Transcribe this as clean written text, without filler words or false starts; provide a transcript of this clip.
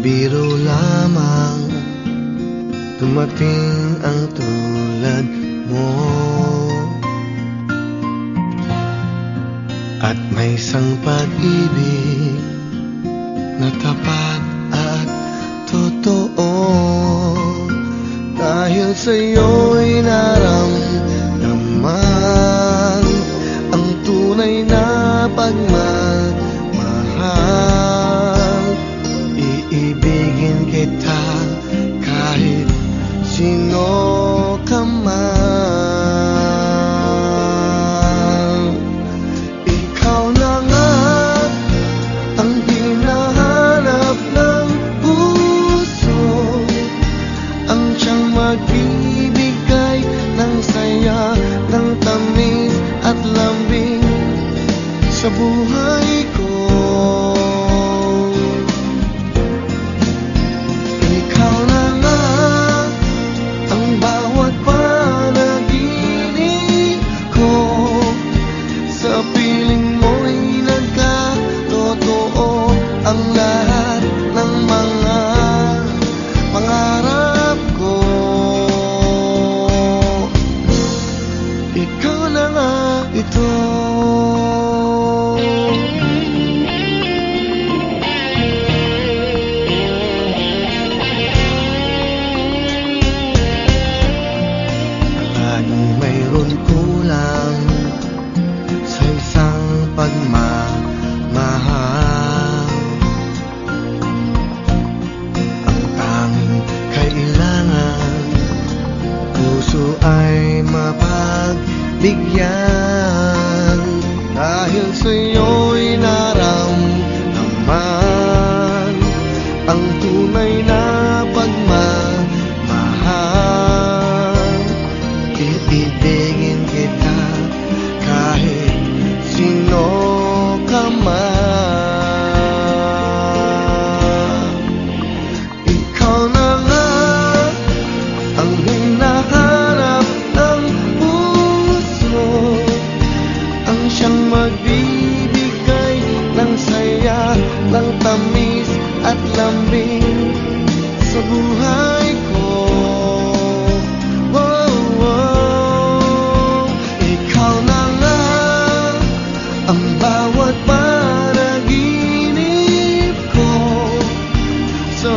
biro lamang dumating ang tulad mo. At may isang pag-ibig na tapat at totoo. Dahil sa'yo'y naramdaman ang tunay na pagmamahal. Iibigin kita kahit sino ka man. Ikaw na nga ang hinahanap ng puso, ang siyang magbibigay ng saya, ng tamis at lambing sa buhay ko. Ikaw na nga ang bawat panaginip ko, sa piling mo'y nagkatotoo ang lahat ng mga pangarap ko. Ikaw na nga ito. Laging mayroon kulang sa isang pagmamahal. Ang tanging kailangan, puso ay mapagbigyan. Dahil sa'yo'y naramdaman ang tunay na pagmamahal. Iibigin kita kahit sino ka man. Ikaw na nga ang hinahanap ng puso, ang siyang magbibigay ng saya, ng tamis at lambing sa buhay ko. Ikaw na nga ang bawat panaginip ko, sa